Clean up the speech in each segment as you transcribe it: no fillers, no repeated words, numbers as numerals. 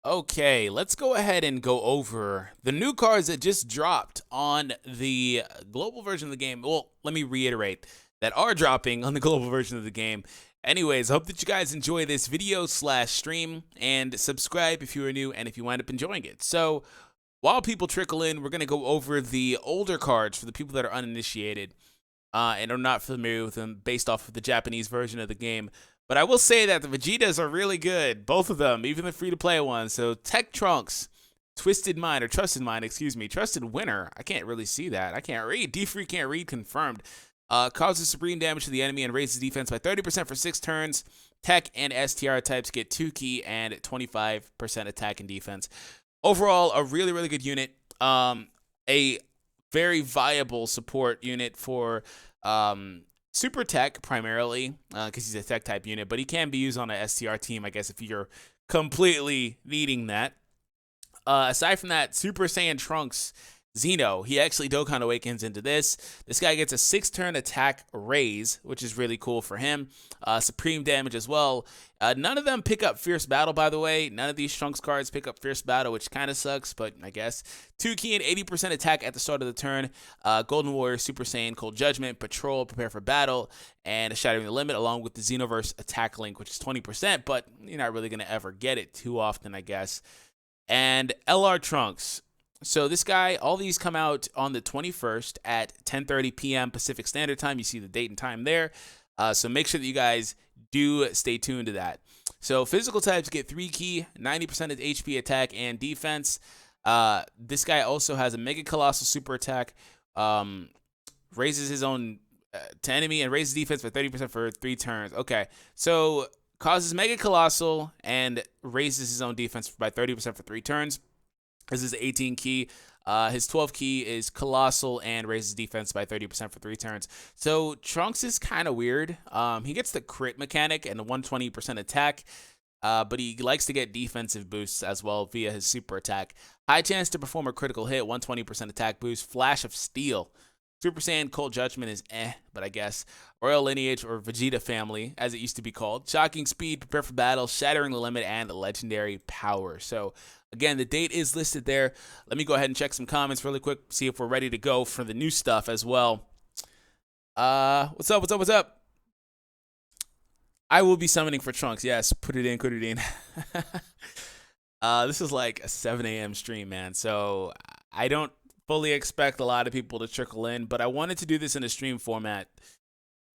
Okay, let's go ahead and go over the new cards that just dropped on the global version of the game. Well, let me reiterate that are dropping on the global version of the game. Anyways, I hope that you guys enjoy this video slash stream and subscribe if you are new and if you wind up enjoying it. So while people trickle in, we're going to go over the older cards for the people that are uninitiated and are not familiar with them based off of the Japanese version of the game. But I will say that the Vegetas are really good, both of them, even the free-to-play ones. So Tech Trunks, Trusted Mind, excuse me, Trusted Winner. I can't really see that. I can't read. D-Free can't read, confirmed. Causes supreme damage to the enemy and raises defense by 30% for 6 turns. Tech and STR types get 2 key and 25% attack and defense. Overall, a really, really good unit. A very viable support unit for Super Tech primarily, because he's a Tech type unit, but he can be used on a STR team, I guess, if you're completely needing that. Aside from that, Super Saiyan Trunks Zeno, he actually Dokkan awakens into this. This guy gets a 6-turn attack raise, which is really cool for him. Supreme damage as well. None of them pick up Fierce Battle, by the way. None of these Trunks cards pick up Fierce Battle, which kind of sucks, but I guess. 2 key and 80% attack at the start of the turn. Golden Warrior, Super Saiyan, Cold Judgment, Patrol, Prepare for Battle, and Shattering the Limit, along with the Xenoverse attack link, which is 20%, but you're not really going to ever get it too often, I guess. And LR Trunks. So this guy, all these come out on the 21st at 10:30 p.m. Pacific Standard Time. You see the date and time there. So make sure that you guys do stay tuned to that. So physical types get 3 key, 90% of HP attack and defense. This guy also has a Mega Colossal Super Attack. Raises his own to enemy and raises defense by 30% for 3 turns. Okay, so causes Mega Colossal and raises his own defense by 30% for 3 turns. This is 18 key. His 12 key is Colossal and raises defense by 30% for 3 turns. So Trunks is kind of weird. He gets the crit mechanic and the 120% attack, but he likes to get defensive boosts as well via his super attack. High chance to perform a critical hit, 120% attack boost, Flash of Steel. Super Saiyan Cold Judgment is but I guess. Royal Lineage or Vegeta Family, as it used to be called. Shocking Speed, Prepare for Battle, Shattering the Limit, and Legendary Power. So, again, the date is listed there. Let me go ahead and check some comments really quick, see if we're ready to go for the new stuff as well. What's up? I will be summoning for Trunks. Yes, put it in. This is like a 7 a.m. stream, man. So, I don't fully expect a lot of people to trickle in, but I wanted to do this in a stream format.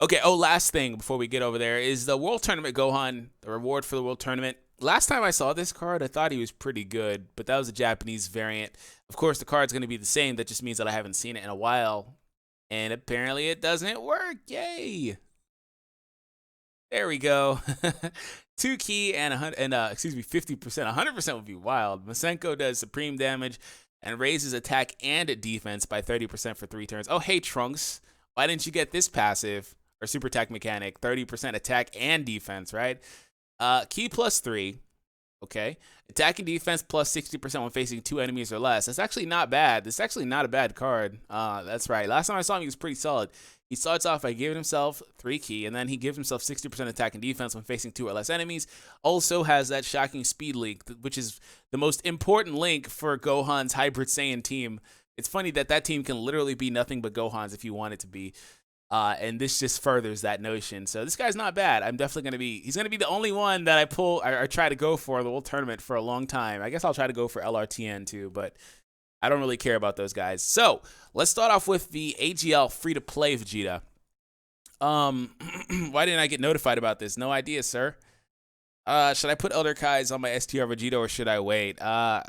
Okay, last thing before we get over there is the World Tournament Gohan, the reward for the World Tournament. Last time I saw this card, I thought he was pretty good, but that was a Japanese variant. Of course, the card's going to be the same. That just means that I haven't seen it in a while, and apparently it doesn't work. Yay! There we go. 2 key and 50%. 100% would be wild. Masenko does supreme damage and raises attack and defense by 30% for 3 turns. Oh, hey, Trunks. Why didn't you get this passive or super attack mechanic? 30% attack and defense, right? Key plus 3. Okay. Attack and defense plus 60% when facing 2 enemies or less. That's actually not bad. This is actually not a bad card. That's right. Last time I saw him, he was pretty solid. He starts off by giving himself 3 key, and then he gives himself 60% attack and defense when facing 2 or less enemies. Also has that shocking speed link, which is the most important link for Gohan's Hybrid Saiyan team. It's funny that that team can literally be nothing but Gohan's if you want it to be. And this just furthers that notion. So this guy's not bad. I'm definitely going to be, he's going to be the only one that I pull or try to go for the World Tournament for a long time. I guess I'll try to go for LRTN too, but I don't really care about those guys. So let's start off with the AGL free-to-play Vegeta. Why didn't I get notified about this? No idea, sir. Should I put Elder Kai's on my STR Vegeta or should I wait? I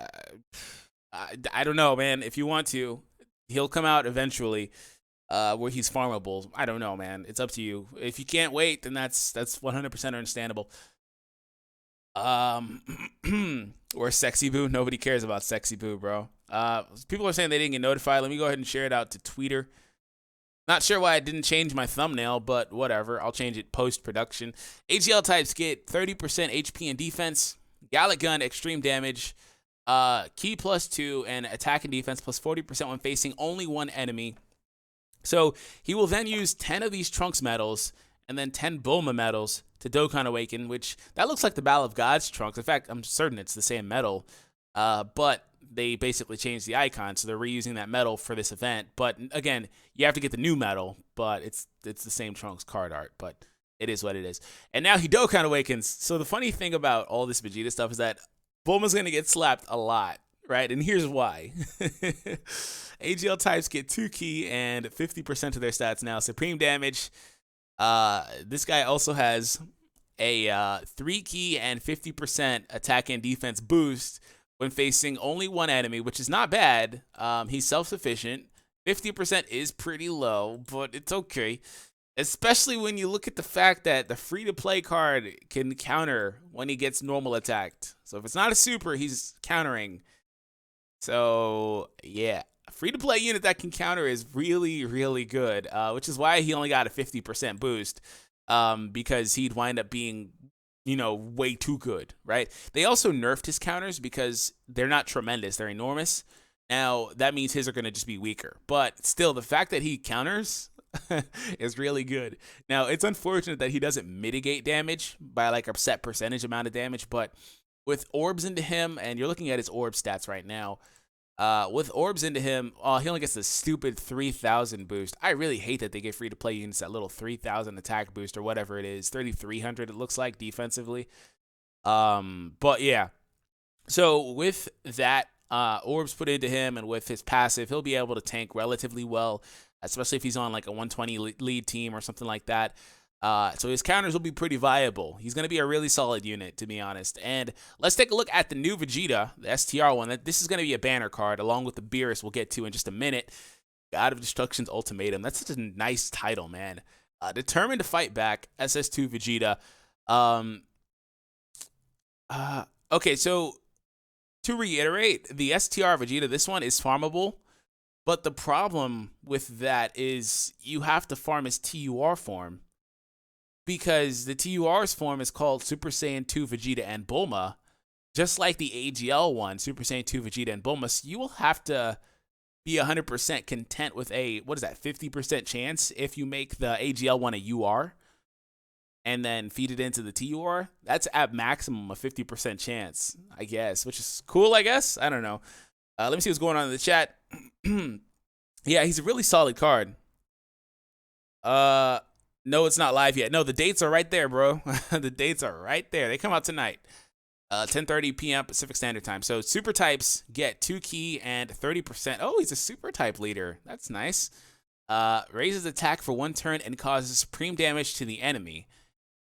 don't know, man. If you want to, he'll come out eventually where he's farmable. I don't know, man. It's up to you. If you can't wait, then that's 100% understandable. Or Sexy Boo. Nobody cares about Sexy Boo, bro. People are saying they didn't get notified. Let me go ahead and share it out to Twitter. Not sure why I didn't change my thumbnail, but whatever. I'll change it post-production. AGL types get 30% HP and defense. Gallic Gun, extreme damage. Key plus 2 and attack and defense plus 40% when facing only 1 enemy. So he will then use 10 of these Trunks medals and then 10 Bulma medals to Dokkan Awaken, which that looks like the Battle of Gods Trunks. In fact, I'm certain it's the same medal, but they basically changed the icon, so they're reusing that medal for this event. But again, you have to get the new medal, but it's the same Trunks card art, but it is what it is. And now he Dokkan Awakens. So the funny thing about all this Vegeta stuff is that Bulma's going to get slapped a lot, right? And here's why. AGL types get 2 key and 50% of their stats now. Supreme damage. This guy also has a 3 key and 50% attack and defense boost when facing only one enemy, which is not bad. He's self-sufficient. 50% is pretty low, but it's okay. Especially when you look at the fact that the free-to-play card can counter when he gets normal attacked. So if it's not a super, he's countering. So, yeah. A free-to-play unit that can counter is really, really good, which is why he only got a 50% boost, because he'd wind up being, you know, way too good, right? They also nerfed his counters because they're not tremendous. They're enormous. Now, that means his are going to just be weaker. But still, the fact that he counters is really good. Now, it's unfortunate that he doesn't mitigate damage by like a set percentage amount of damage, but with orbs into him, and you're looking at his orb stats right now, with orbs into him, he only gets the stupid 3,000 boost. I really hate that they get free-to-play units that little 3,000 attack boost or whatever it is, 3,300 it looks like defensively. But yeah, so with that orbs put into him and with his passive, he'll be able to tank relatively well, especially if he's on like a 120 lead team or something like that. So his counters will be pretty viable. He's going to be a really solid unit, to be honest. And let's take a look at the new Vegeta, the STR one. This is going to be a banner card, along with the Beerus we'll get to in just a minute. God of Destruction's Ultimatum. That's such a nice title, man. Determined to fight back, SS2 Vegeta. Okay, so to reiterate, the STR Vegeta, this one is farmable. But the problem with that is you have to farm his TUR form, because the TUR's form is called Super Saiyan 2 Vegeta and Bulma, just like the AGL one, Super Saiyan 2 Vegeta and Bulma. So you will have to be 100% content with a, what is that, 50% chance if you make the AGL one a UR and then feed it into the TUR. That's at maximum a 50% chance, I guess, which is cool, I guess. I don't know. Let me see what's going on in the chat. Yeah, he's a really solid card. No, it's not live yet. No, the dates are right there, bro. The dates are right there. They come out tonight. 10:30 p.m. Pacific Standard Time. So super types get 2 key and 30%. Oh, he's a super type leader. That's nice. Raises attack for 1 turn and causes supreme damage to the enemy.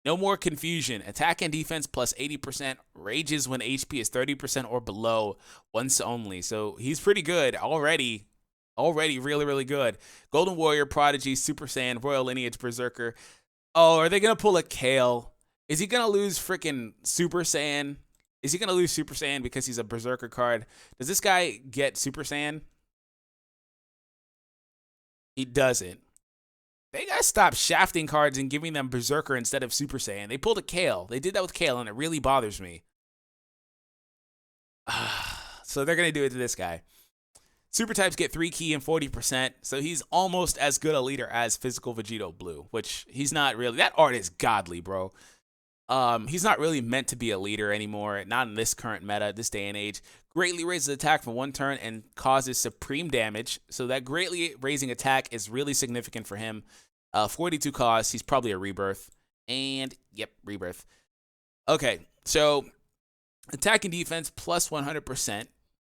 No more confusion. Attack and defense plus 80%. Rages when HP is 30% or below, once only. So he's pretty good already. Already really, really good. Golden Warrior, Prodigy, Super Saiyan, Royal Lineage, Berserker. Oh, are they going to pull a Kale? Is he going to lose freaking Super Saiyan? Is he going to lose Super Saiyan because he's a Berserker card? Does this guy get Super Saiyan? He doesn't. They got to stop shafting cards and giving them Berserker instead of Super Saiyan. They pulled a Kale. They did that with Kale, and it really bothers me. So they're going to do it to this guy. Super types get 3 key and 40%, so he's almost as good a leader as Physical Vegito Blue, which he's not really. That art is godly, bro. He's not really meant to be a leader anymore, not in this current meta, this day and age. Greatly raises attack for 1 turn and causes supreme damage, so that greatly raising attack is really significant for him. 42 cost, he's probably a rebirth, and yep, rebirth. Okay, so attack and defense plus 100%,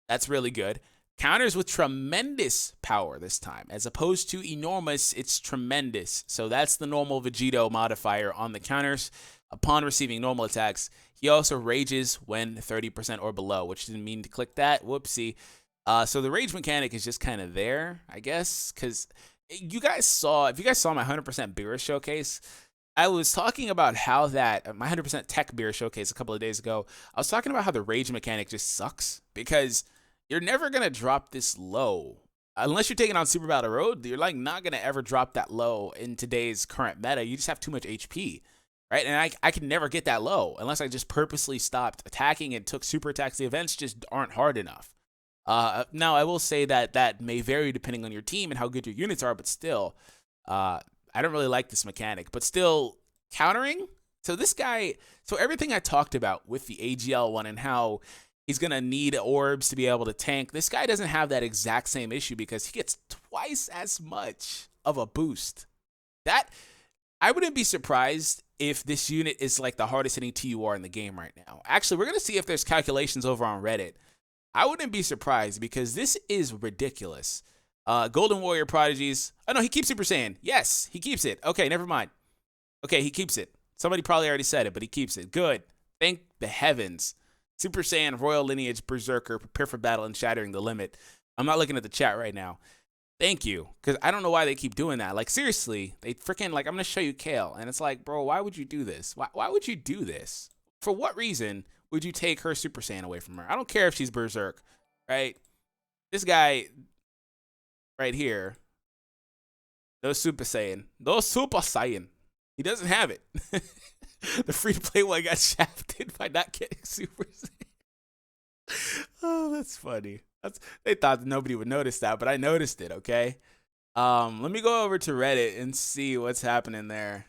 that's really good. Counters with tremendous power this time. As opposed to enormous, it's tremendous. So that's the normal Vegito modifier on the counters. Upon receiving normal attacks, he also rages when 30% or below, which didn't mean to click that. Whoopsie. So the rage mechanic is just kind of there, I guess, because you guys saw, if you guys saw my 100% Beerus showcase, I was talking about how that, my 100% tech Beerus showcase a couple of days ago, I was talking about how the rage mechanic just sucks, because you're never going to drop this low. Unless you're taking on Super Battle Road, you're like not going to ever drop that low in today's current meta. You just have too much HP, right? And I can never get that low unless I just purposely stopped attacking and took super attacks. The events just aren't hard enough. Now, I will say that that may vary depending on your team and how good your units are, but still, I don't really like this mechanic. But still, countering. So this guy, so everything I talked about with the AGL one and how he's going to need orbs to be able to tank, this guy doesn't have that exact same issue because he gets twice as much of a boost. That, I wouldn't be surprised if this unit is like the hardest hitting TUR in the game right now. Actually, we're going to see if there's calculations over on Reddit. I wouldn't be surprised because this is ridiculous. Golden Warrior Prodigies. Oh, no, he keeps Super Saiyan. Yes, he keeps it. Okay, never mind. Okay, he keeps it. Somebody probably already said it, but he keeps it. Good. Thank the heavens. Super Saiyan, Royal Lineage, Berserker, prepare for battle and shattering the limit. I'm not looking at the chat right now. Thank you. Because I don't know why they keep doing that. Like, seriously, they freaking, like, I'm going to show you Kale. And it's like, bro, why would you do this? Why would you do this? For what reason would you take her Super Saiyan away from her? I don't care if she's Berserk, right? This guy right here, no Super Saiyan. No Super Saiyan. He doesn't have it. The free-to-play one got shafted by not getting Super Saiyan. Oh, that's funny. They thought that nobody would notice that, but I noticed it, okay? Let me go over to Reddit and see what's happening there.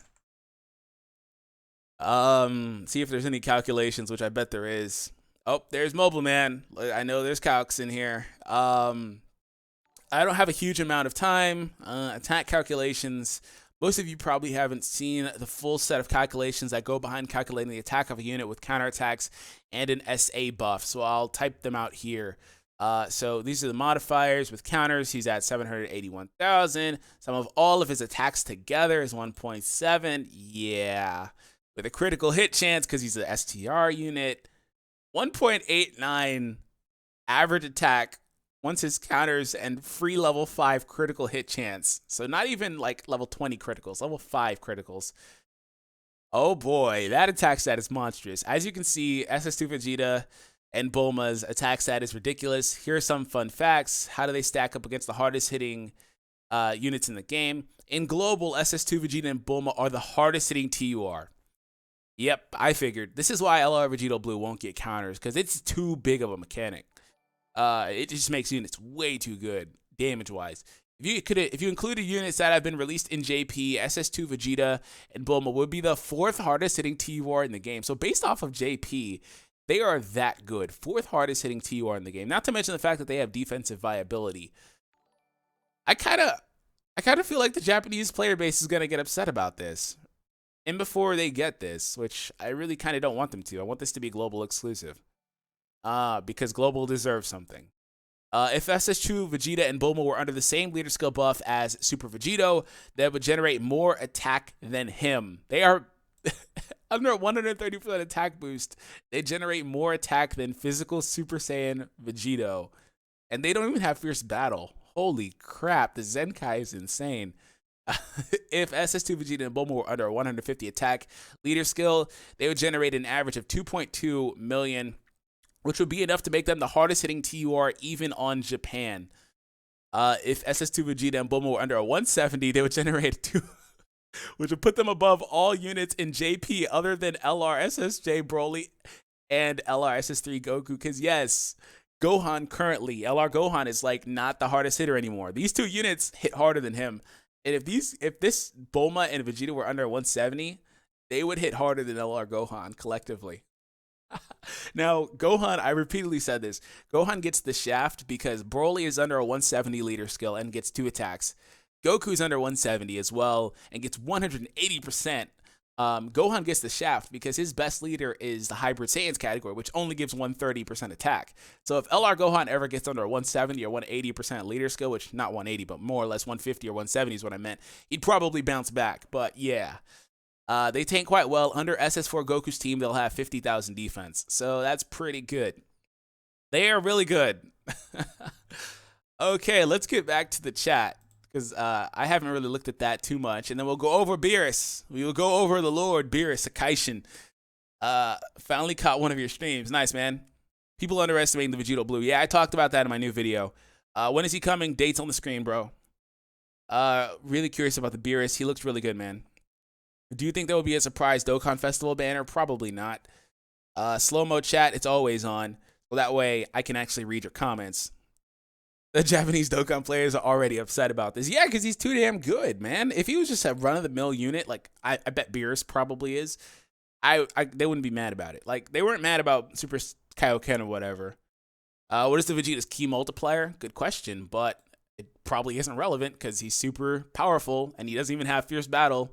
See if there's any calculations, which I bet there is. Oh, there's Mobile Man. I know there's calcs in here. I don't have a huge amount of time. Attack calculations. Most of you probably haven't seen the full set of calculations that go behind calculating the attack of a unit with counterattacks and an SA buff. So I'll type them out here. So these are the modifiers with counters. He's at 781,000. Sum of all of his attacks together is 1.7. Yeah. With a critical hit chance, because he's an STR unit, 1.89 average attack once his counters and free level 5 critical hit chance. So not even like level 20 criticals, level 5 criticals. Oh boy, that attack stat is monstrous. As you can see, SS2 Vegeta and Bulma's attack stat is ridiculous. Here are some fun facts. How do they stack up against the hardest hitting units in the game? In global, SS2 Vegeta and Bulma are the hardest hitting TUR. Yep, I figured. This is why LR Vegeta Blue won't get counters, because it's too big of a mechanic. It just makes units way too good, damage-wise. If you included units that have been released in JP, SS2 Vegeta and Bulma would be the 4th hardest hitting TUR in the game. So based off of JP, they are that good. 4th hardest hitting TUR in the game. Not to mention the fact that they have defensive viability. I kind of feel like the Japanese player base is going to get upset about this. And before they get this, which I really kind of don't want them to. I want this to be global exclusive. Because global deserves something. If SS2 Vegeta and Bulma were under the same leader skill buff as Super Vegito, that would generate more attack than him. They are under a 130% attack boost. They generate more attack than physical Super Saiyan Vegito. And they don't even have fierce battle. Holy crap, the Zenkai is insane. If SS2 Vegeta and Bulma were under a 150 attack leader skill, they would generate an average of 2.2 million, which would be enough to make them the hardest hitting TUR even on Japan. If SS2 Vegeta and Bulma were under a 170, they would generate 2, which would put them above all units in JP other than LR SSJ Broly and LR SS3 Goku. Because yes, Gohan currently, LR Gohan is like not the hardest hitter anymore. These two units hit harder than him. And if this Bulma and Vegeta were under 170, they would hit harder than LR Gohan collectively. Now, Gohan, I repeatedly said this, Gohan gets the shaft because Broly is under a 170 leader skill and gets 2 attacks. Goku's under 170 as well and gets 180%. Gohan gets the shaft because his best leader is the Hybrid Saiyans category, which only gives 130% attack. So if LR Gohan ever gets under a 170 or 180% leader skill, which not 180, but more or less 150 or 170 is what I meant, he'd probably bounce back. But yeah, they tank quite well. Under SS4 Goku's team, they'll have 50,000 defense. So that's pretty good. They are really good. Okay, let's get back to the chat, because I haven't really looked at that too much. And then we'll go over Beerus. We will go over the Lord Beerus Akaishin. Finally caught one of your streams. Nice, man. People underestimating the Vegito Blue. Yeah, I talked about that in my new video. When is he coming? Dates on the screen, bro. Really curious about the Beerus. He looks really good, man. Do you think there will be a surprise Dokkan Festival banner? Probably not. Slow-mo chat, it's always on. So that way I can actually read your comments. The Japanese Dokkan players are already upset about this. Yeah, because he's too damn good, man. If he was just a run-of-the-mill unit, like I bet Beerus probably is, they wouldn't be mad about it. Like, they weren't mad about Super Kaioken or whatever. What is the Vegeta's key multiplier? Good question, but it probably isn't relevant because he's super powerful and he doesn't even have Fierce Battle.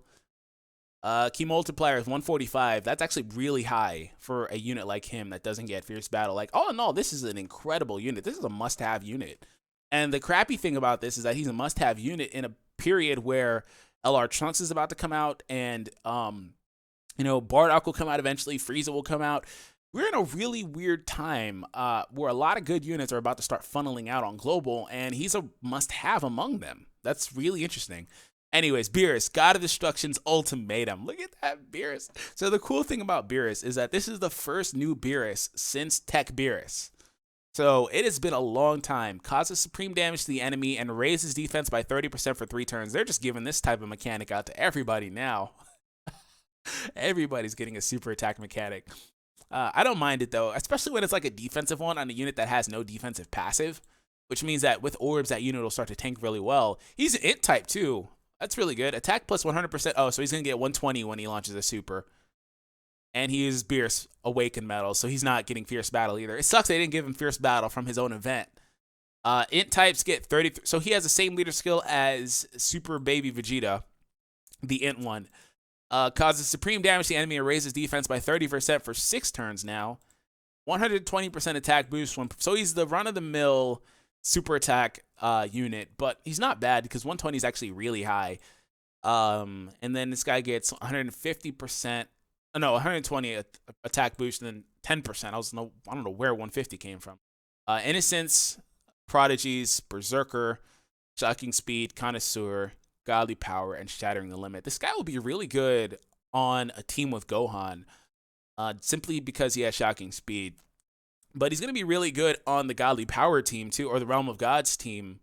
Key multiplier is 145. That's actually really high for a unit like him that doesn't get Fierce Battle. Like, all in all, this is an incredible unit. This is a must-have unit. And the crappy thing about this is that he's a must-have unit in a period where LR Trunks is about to come out, and Bardock will come out eventually. Frieza will come out. We're in a really weird time where a lot of good units are about to start funneling out on global, and he's a must-have among them. That's really interesting. Anyways, Beerus, God of Destruction's Ultimatum. Look at that, Beerus. So the cool thing about Beerus is that this is the first new Beerus since Tech Beerus. So it has been a long time. Causes supreme damage to the enemy and raises defense by 30% for 3 turns. They're just giving this type of mechanic out to everybody now. Everybody's getting a super attack mechanic. I don't mind it though, especially when it's like a defensive one on a unit that has no defensive passive, which means that with orbs, that unit will start to tank really well. He's an int type too. That's really good. Attack plus 100%. Oh, so he's going to get 120 when he launches a super. And he uses Beerus Awakened Metal, so he's not getting Fierce Battle either. It sucks they didn't give him Fierce Battle from his own event. Int types get 30, so he has the same leader skill as Super Baby Vegeta, the Int one. Causes supreme damage to the enemy and raises defense by 30% for 6 turns now. 120% attack boost, so he's the run-of-the-mill super attack unit, but he's not bad because 120 is actually really high. And then this guy gets 150%. No, 120 attack boost and then 10%. I don't know where 150 came from. Innocence, Prodigies, Berserker, Shocking Speed, Connoisseur, Godly Power, and Shattering the Limit. This guy will be really good on a team with Gohan, simply because he has Shocking Speed. But he's going to be really good on the Godly Power team too, or the Realm of Gods team,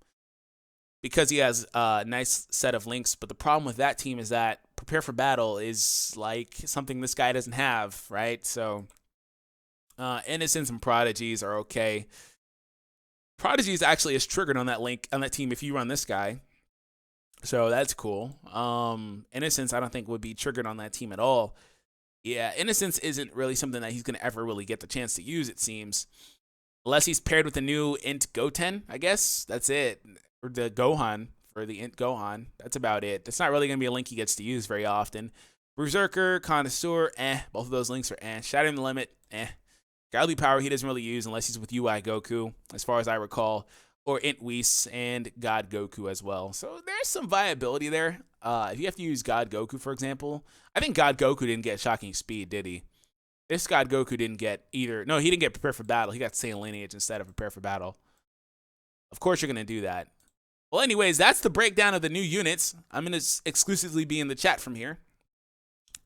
because he has a nice set of links. But the problem with that team is that Prepare for Battle is like something this guy doesn't have, right? So Innocence and Prodigies are okay. Prodigies actually is triggered on that link on that team if you run this guy, so that's cool. Innocence I don't think would be triggered on that team at all. Yeah, Innocence isn't really something that he's gonna ever really get the chance to use, it seems, unless he's paired with the new Int Goten. I guess that's it, or the Gohan. For the Int Gohan, that's about it. That's not really going to be a link he gets to use very often. Berserker, Connoisseur, both of those links are Shattering the Limit, Godly Power he doesn't really use unless he's with UI Goku, as far as I recall, or Int Whis and God Goku as well. So there's some viability there. If you have to use God Goku, for example, I think God Goku didn't get Shocking Speed, did he? This God Goku didn't get either. No, he didn't get Prepare for Battle. He got Saiyan Lineage instead of Prepare for Battle. Of course you're going to do that. Well, anyways, that's the breakdown of the new units. I'm going to exclusively be in the chat from here.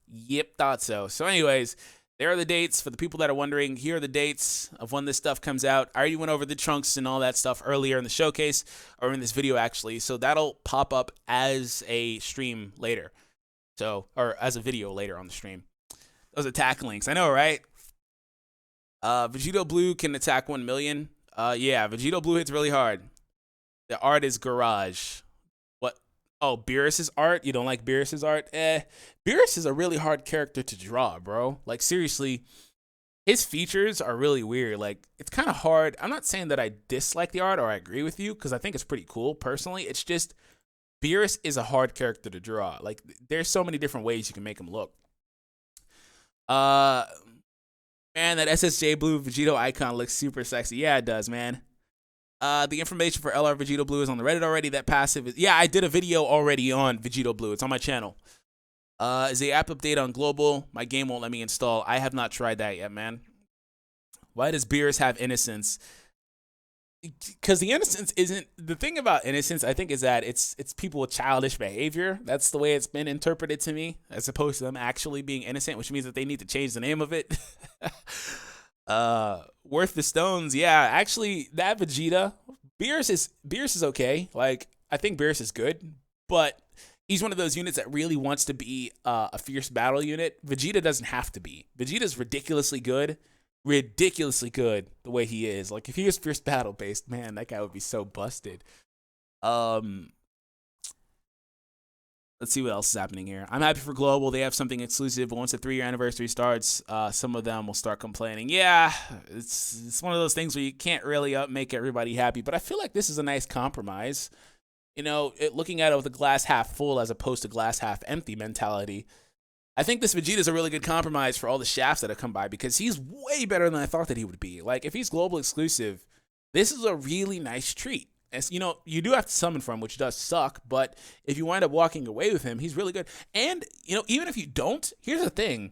Yep, thought so. So anyways, there are the dates. For the people that are wondering, here are the dates of when this stuff comes out. I already went over the Trunks and all that stuff earlier in the showcase, or in this video actually. So that'll pop up as a stream later. Or as a video later on the stream. Those attack links. I know, right? Vegito Blue can attack 1 million. Yeah, Vegito Blue hits really hard. The art is Garage. What? Oh, Beerus's art? You don't like Beerus's art? Beerus is a really hard character to draw, bro. Like, seriously, his features are really weird. Like, it's kind of hard. I'm not saying that I dislike the art or I agree with you, because I think it's pretty cool, personally. It's just, Beerus is a hard character to draw. Like, there's so many different ways you can make him look. Man, that SSJ Blue Vegito icon looks super sexy. Yeah, it does, man. The information for LR Vegito Blue is on the Reddit already. That passive is... Yeah, I did a video already on Vegito Blue. It's on my channel. Is the app update on global? My game won't let me install. I have not tried that yet, man. Why does Beerus have Innocence? Because the Innocence isn't... The thing about Innocence, I think, is that it's people with childish behavior. That's the way it's been interpreted to me, as opposed to them actually being innocent, which means that they need to change the name of it. Worth the stones. Yeah, actually, that Vegeta, Beerus is okay. Like, I think Beerus is good, but he's one of those units that really wants to be a fierce battle unit. Vegeta doesn't have to be. Vegeta's ridiculously good, ridiculously good the way he is. Like if he was first battle based, man, that guy would be so busted. Um, let's see what else is happening here. I'm happy for Global. They have something exclusive, but once the 3-year anniversary starts, some of them will start complaining. Yeah, it's one of those things where you can't really make everybody happy, but I feel like this is a nice compromise. You know, looking at it with a glass half full as opposed to glass half empty mentality. I think this Vegeta is a really good compromise for all the shafts that have come by because he's way better than I thought that he would be. Like, if he's global exclusive, this is a really nice treat. As, you know, you do have to summon from him, which does suck, but if you wind up walking away with him, he's really good. And, you know, even if you don't, here's the thing.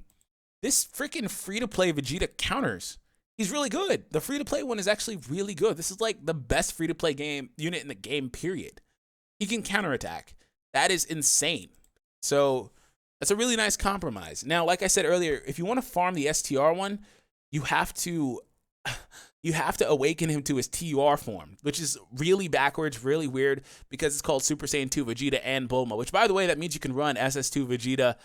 This freaking free-to-play Vegeta counters. He's really good. The free-to-play one is actually really good. This is like the best free-to-play game unit in the game, period. He can counterattack. That is insane. So that's a really nice compromise. Now, like I said earlier, if you want to farm the STR one, you have to awaken him to his TUR form, which is really backwards, really weird, because it's called Super Saiyan 2 Vegeta and Bulma, which, by the way, that means you can run SS2 Vegeta.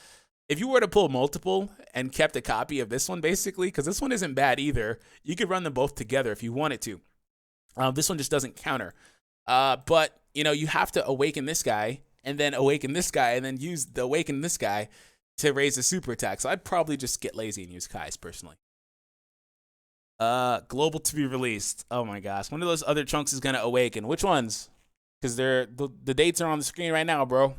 If you were to pull multiple and kept a copy of this one, basically, because this one isn't bad either, you could run them both together if you wanted to. This one just doesn't counter. But, you know, you have to awaken this guy, and then awaken this guy, and then use the awaken this guy to raise the super attack. So I'd probably just get lazy and use Kai's, personally. Global to be released. Oh my gosh. One of those other Trunks is gonna awaken. Which ones? Because the dates are on the screen right now, bro.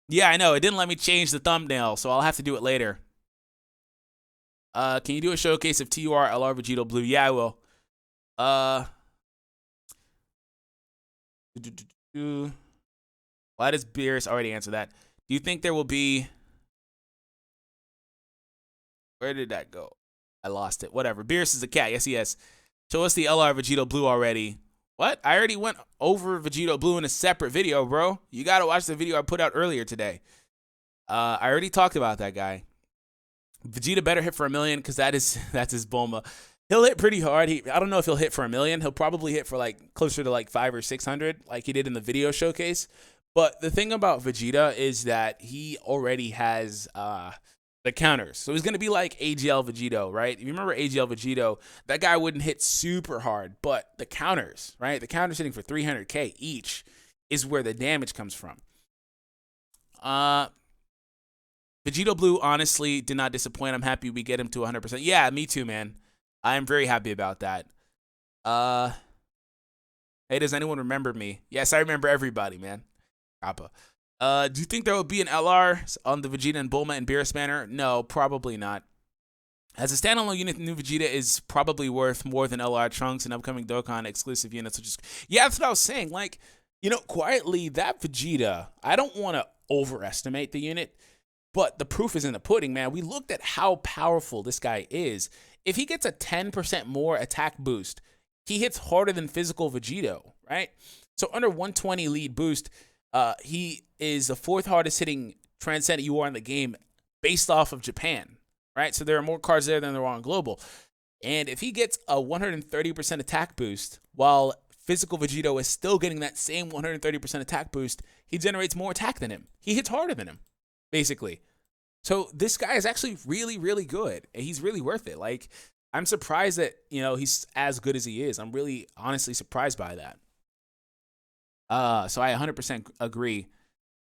Yeah, I know. It didn't let me change the thumbnail, so I'll have to do it later. Can you do a showcase of TUR LR Vegeta Blue? Yeah, I will. Why does Beerus already answer that? Do you think there will be... Where did that go? I lost it. Whatever. Beerus is a cat. Yes, he is. Show us the LR Vegeta Blue already. What? I already went over Vegeta Blue in a separate video, bro. You got to watch the video I put out earlier today. I already talked about that guy. Vegeta better hit for 1 million because that's his Bulma. He'll hit pretty hard. I don't know if he'll hit for 1 million. He'll probably hit for like closer to like 500 or 600 like he did in the video showcase. But the thing about Vegeta is that he already has the counters. So he's going to be like AGL Vegito, right? If you remember AGL Vegito, that guy wouldn't hit super hard, but the counters, right? The counters hitting for 300k each is where the damage comes from. Vegito Blue honestly did not disappoint. I'm happy we get him to 100%. Yeah, me too, man. I am very happy about that. Hey, does anyone remember me? Yes, I remember everybody, man. Kappa. Do you think there will be an LR on the Vegeta and Bulma and Beerus banner? No, probably not. As a standalone unit, the new Vegeta is probably worth more than LR Trunks and upcoming Dokkan exclusive units. Which is, yeah, that's what I was saying. Like, you know, quietly, that Vegeta, I don't want to overestimate the unit, but the proof is in the pudding, man. We looked at how powerful this guy is. If he gets a 10% more attack boost, he hits harder than physical Vegito, right? So under 120 lead boost, he is the 4th hardest hitting Transcendent UR in the game based off of Japan, right? So there are more cards there than there are on Global. And if he gets a 130% attack boost, while physical Vegito is still getting that same 130% attack boost, he generates more attack than him. He hits harder than him, basically. So this guy is actually really, really good. And he's really worth it. Like, I'm surprised that, you know, he's as good as he is. I'm really honestly surprised by that. So I 100% agree.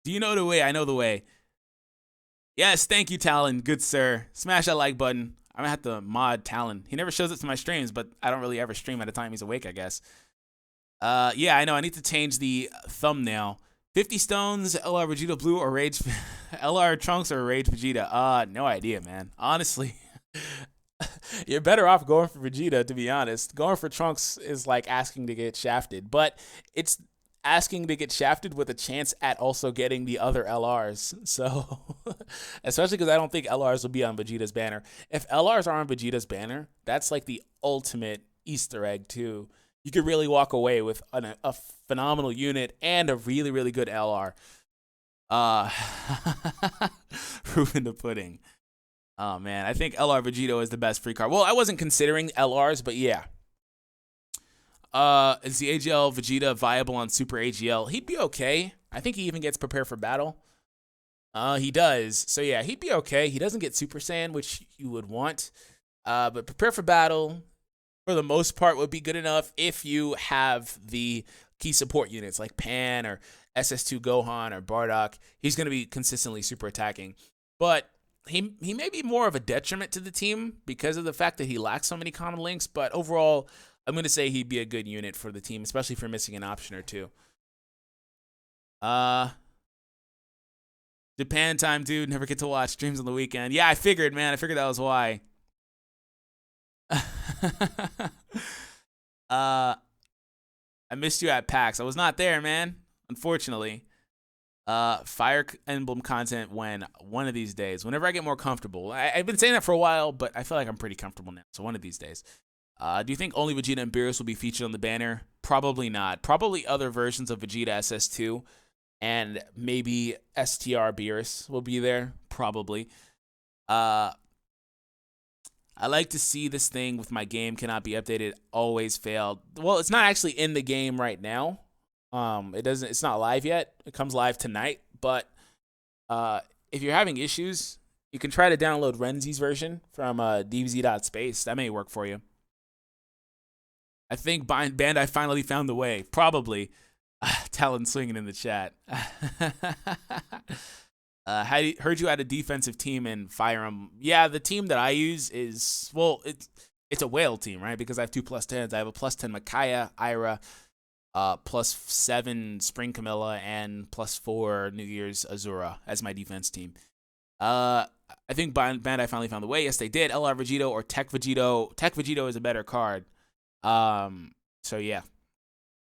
Do you know the way? I know the way. Yes, thank you, Talon. Good sir. Smash that like button. I'm gonna have to mod Talon. He never shows up to my streams, but I don't really ever stream at a time he's awake, I guess. Yeah, I know. I need to change the thumbnail. 50 stones, LR Vegeta Blue or Rage... LR Trunks or Rage Vegeta? No idea, man. Honestly, you're better off going for Vegeta, to be honest. Going for Trunks is like asking to get shafted, but it's asking to get shafted with a chance at also getting the other LRs. So, especially because I don't think LRs will be on Vegeta's banner. If LRs are on Vegeta's banner, that's like the ultimate Easter egg, too. You could really walk away with a phenomenal unit and a really, really good LR. Proof in the pudding. Oh, man. I think LR Vegito is the best free card. Well, I wasn't considering LRs, but yeah. Is the AGL Vegeta viable on Super AGL? He'd be okay. I think he even gets prepared for battle. He does. So, yeah, he'd be okay. He doesn't get Super Saiyan, which you would want. But prepare for battle, for the most part, would be good enough if you have the key support units like Pan or SS2 Gohan or Bardock. He's going to be consistently super attacking. But he may be more of a detriment to the team because of the fact that he lacks so many common links. But overall, I'm going to say he'd be a good unit for the team, especially if you're missing an option or two. Japan time, dude. Never get to watch streams on the weekend. Yeah, I figured, man. I figured that was why. I missed you at PAX. I was not there, man. Unfortunately. Fire Emblem content when one of these days. Whenever I get more comfortable. I've been saying that for a while, but I feel like I'm pretty comfortable now. So one of these days. Do you think only Vegeta and Beerus will be featured on the banner? Probably not. Probably other versions of Vegeta SS2. And maybe STR Beerus will be there. Probably. I like to see this thing with my game cannot be updated. Always failed. Well, it's not actually in the game right now. It's not live yet. It comes live tonight. But if you're having issues, you can try to download Renzi's version from dvz.space. That may work for you. I think Bandai finally found the way. Probably. Talon swinging in the chat. Heard you had a defensive team in Fire Emblem. Yeah, the team that I use is, well, it's a whale team, right? Because I have 2 +10s. I have a +10 Micaiah, Ira, +7 Spring Camilla, and +4 New Year's Azura as my defense team. I think Bandai finally found the way. Yes, they did. LR Vegito or Tech Vegito. Tech Vegito is a better card. So yeah.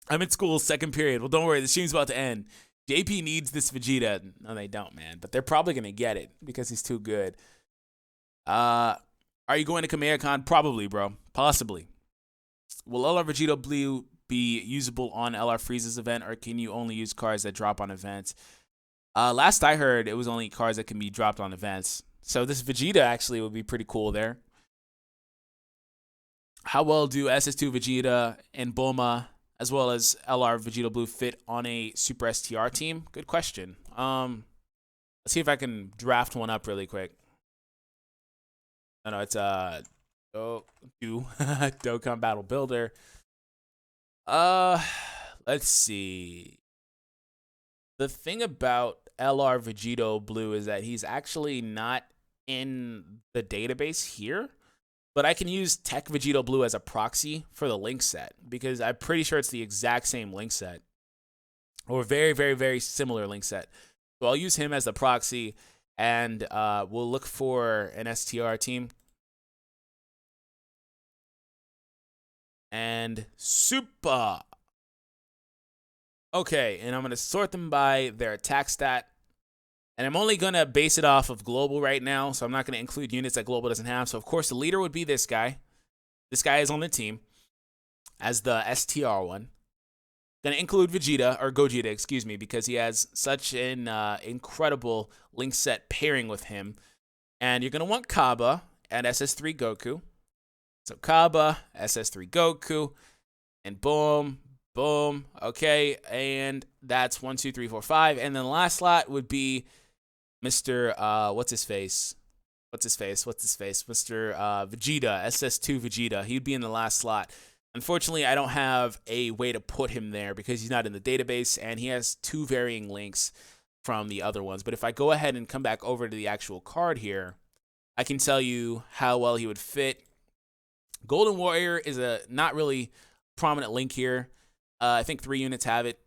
I'm in school, second period. Well, don't worry, the stream's about to end. JP needs this Vegeta. No, they don't, man. But they're probably going to get it because he's too good. Are you going to KamehamehaCon? Probably, bro. Possibly. Will LR Vegito Blue be usable on LR Frieza's event, or can you only use cards that drop on events? Last I heard, it was only cards that can be dropped on events. So this Vegeta actually would be pretty cool there. How well do SS2 Vegeta and Bulma, as well as LR Vegeta Blue, fit on a Super STR team? Good question. Let's see if I can draft one up really quick. No, it's Dokkan Battle Builder. Let's see. The thing about LR Vegeta Blue is that he's actually not in the database here. But I can use Tech Vegeta Blue as a proxy for the link set because I'm pretty sure it's the exact same link set or very, very, very similar link set. So I'll use him as the proxy and we'll look for an STR team. And super. Okay, and I'm going to sort them by their attack stat. And I'm only going to base it off of global right now, so I'm not going to include units that global doesn't have. So, of course, the leader would be this guy. This guy is on the team as the STR one. Going to include Vegeta, or Gogeta, excuse me, because he has such an incredible link set pairing with him. And you're going to want Kaba and SS3 Goku. So, Kaba, SS3 Goku, and boom, boom. Okay, and that's 1, 2, 3, 4, 5. And then the last slot would be Mr. What's his face? Mr. Vegeta, SS2 Vegeta. He'd be in the last slot. Unfortunately, I don't have a way to put him there because he's not in the database, and he has 2 varying links from the other ones. But if I go ahead and come back over to the actual card here, I can tell you how well he would fit. Golden Warrior is a not really prominent link here. I think 3 units have it.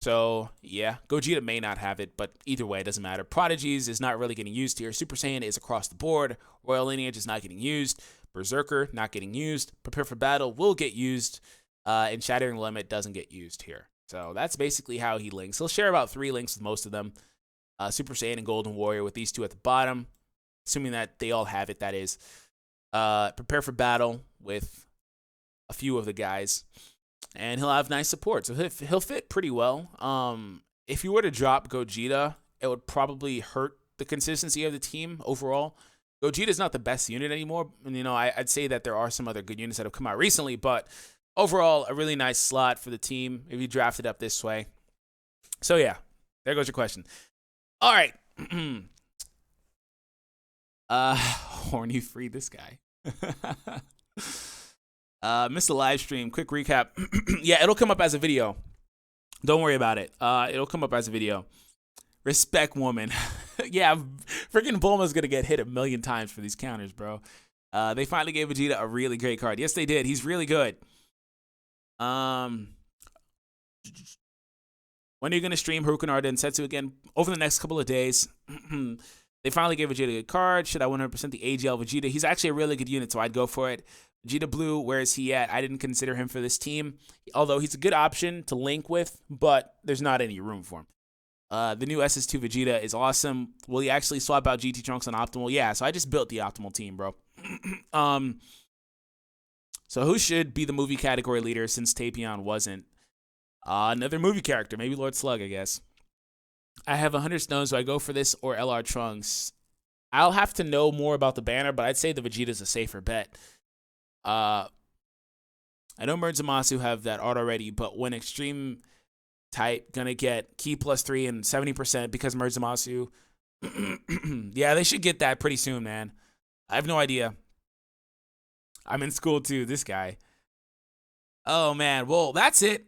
So, yeah, Gogeta may not have it, but either way, it doesn't matter. Prodigies is not really getting used here. Super Saiyan is across the board. Royal Lineage is not getting used. Berserker, not getting used. Prepare for Battle will get used. And Shattering Limit doesn't get used here. So that's basically how he links. He'll share about 3 links with most of them. Super Saiyan and Golden Warrior with these 2 at the bottom. Assuming that they all have it, that is. Prepare for Battle with a few of the guys. And he'll have nice support. So he'll fit pretty well. If you were to drop Gogeta, it would probably hurt the consistency of the team overall. Gogeta's not the best unit anymore. And, you know, I'd say that there are some other good units that have come out recently. But overall, a really nice slot for the team if you draft it up this way. So, yeah, there goes your question. All right. Horny free this guy. Missed the live stream. Quick recap. Yeah, it'll come up as a video. Don't worry about it. It'll come up as a video. Respect woman. Yeah, freaking Bulma's gonna get hit 1,000,000 times for these counters, bro. They finally gave Vegeta a really great card. Yes, they did. He's really good. When are you gonna stream Haruka and Setsu again? Over the next couple of days. They finally gave Vegeta a good card. Should I 100% the AGL Vegeta? He's actually a really good unit, so I'd go for it. Vegeta Blue, where is he at? I didn't consider him for this team, although he's a good option to link with, but there's not any room for him. The new SS2 Vegeta is awesome. Will he actually swap out GT Trunks on Optimal? Yeah, so I just built the Optimal team, bro. So who should be the movie category leader since Tapion wasn't? Another movie character, maybe Lord Slug, I guess. I have 100 stones. Do I go for this or LR Trunks? I'll have to know more about the banner, but I'd say the Vegeta's a safer bet. I know Merge and Masu have that art already, but when Extreme type gonna get key +3 and 70% because Merge and Masu. Yeah, they should get that pretty soon, man. I have no idea. I'm in school too, this guy. Oh man, well, that's it.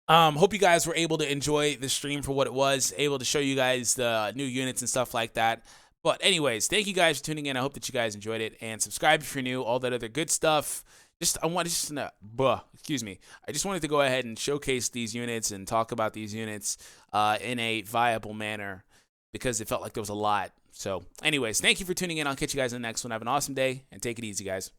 Hope you guys were able to enjoy the stream for what it was, able to show you guys the new units and stuff like that. But anyways, thank you guys for tuning in. I hope that you guys enjoyed it, and subscribe if you're new, all that other good stuff. I just wanted to go ahead and showcase these units and talk about these units in a viable manner because it felt like there was a lot. So anyways, thank you for tuning in. I'll catch you guys in the next one. Have an awesome day and take it easy, guys.